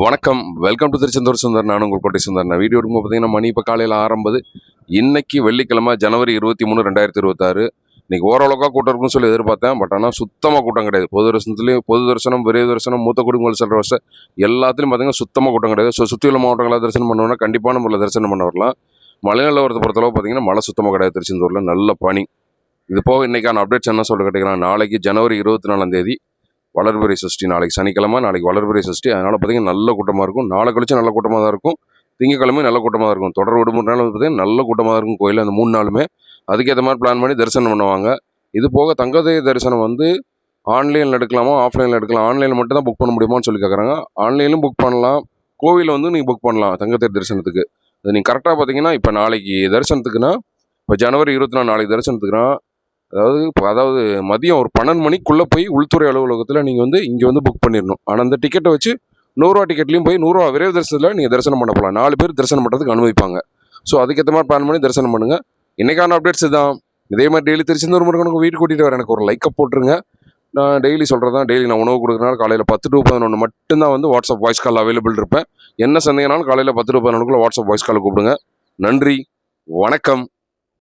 வணக்கம். Welcome to Tiruchendur Sundar. நான் உங்கள் கோட்டை சுந்தர். நான் வீடியோ எடுக்கும்போது பார்த்தீங்கன்னா மணி இப்போ காலையில் 6:50. இன்னைக்கு வெள்ளிக்கிழமை ஜனவரி 23, 2026. இன்னைக்கு ஓரளவுக்காக கூட்டம் இருக்குன்னு சொல்லி எதிர்பார்த்தேன். பட் ஆனால் சுத்தமாக கூட்டம் கிடையாது. பொது தரிசனத்துலேயும் பொது தரிசனம், விரைவு தரிசனம், மூத்த குடிமக்கள் செல்ற வசதி எல்லாத்துலேயும் பார்த்தீங்கன்னா சுத்தமாக கூட்டம் கிடையாது. ஸோ சுற்றியுள்ள மாவட்டங்களாக தரிசனம் பண்ணணும்னா கண்டிப்பான முறையில் தரிசனம் பண்ண வரலாம். மழை நிலவரத்தை பொறுத்தளவு பார்த்தீங்கன்னா மழை சுத்தமாக கிடையாது. திருச்செந்தூரில் நல்ல பனி. இது போக இன்னைக்கான அப்டேட்ஸ் என்ன சொல்ல கேட்டீங்கன்னா, நாளைக்கு ஜனவரி 24 வளர்பிறை சஷ்டி. நாளைக்கு சனிக்கிழமை, நாளைக்கு வளர்பிறை சஷ்டி. அதனால் பார்த்தீங்கன்னா நல்ல கூட்டமாக இருக்கும். நாளை கழிச்சு நல்ல கூட்டமாக தான் இருக்கும். திங்கக்கிழமை நல்ல கூட்டமாக தான் இருக்கும். தொடர் விடுமுறை நாள் பார்த்தீங்கன்னா நல்ல கூட்டமாக தான் இருக்கும் கோயில். அந்த 3 நாளுமே அதுக்கேற்ற மாதிரி பிளான் பண்ணி தரிசனம் பண்ணுவாங்க. இது போக தங்கதேய தரிசனம் வந்து ஆன்லைனில் எடுக்கலாமா, ஆஃப்லைனில் எடுக்கலாம்? ஆன்லைனில் மட்டும் தான் புக் பண்ண முடியுமான்னு சொல்லி கேட்குறாங்க. ஆன்லைனிலும் புக் பண்ணலாம், கோவிலில் வந்து நீங்கள் புக் பண்ணலாம் தங்கத்தேர் தரிசனத்துக்கு. அது நீங்கள் கரெக்டாக பார்த்தீங்கன்னா இப்போ நாளைக்கு தரிசனத்துக்குன்னா, இப்போ ஜனவரி 24 நாளைக்கு தரிசனத்துக்குன்னா, அதாவது மதியம் ஒரு 12 மணிக்குள்ளே போய் உள்துறை அலுவலகத்தில் நீங்கள் வந்து இங்கே வந்து புக் பண்ணிடணும். ஆனால் அந்த டிக்கெட்டை வச்சு 100 ரூபா டிக்கெட்லையும் போய் 100 ரூபா விரைவு தரிசனத்தில் நீங்கள் தரிசனம் பண்ண போகலாம். 4 பேர் தரிசனம் பண்ணுறதுக்கு அனுமதிப்பாங்க. ஸோ அதுக்கேற்ற மாதிரி பிளான் பண்ணி தரிசனம் பண்ணுங்கள். இன்றைக்கான அப்டேட்ஸ் தான். இதே மாதிரி டெய்லி திருச்செந்தூர் முருகனுக்கு வீட்டு கூட்டிகிட்டு வர எனக்கு ஒரு லைக்கை போட்டுருங்க. நான் டெய்லி சொல்கிறது தான். டெய்லி நான் உணவு கொடுக்குறதுனால காலையில் 10 to 11 மட்டும்தான் வந்து வாட்ஸ்அப் வாய்ஸ் கால் அவைலபிள் இருப்பேன். என்ன சந்தேகனாலும் காலையில் 10 to 11 வாட்ஸ்அப் வாய்ஸ் கால் கூப்பிடுங்க. நன்றி, வணக்கம்.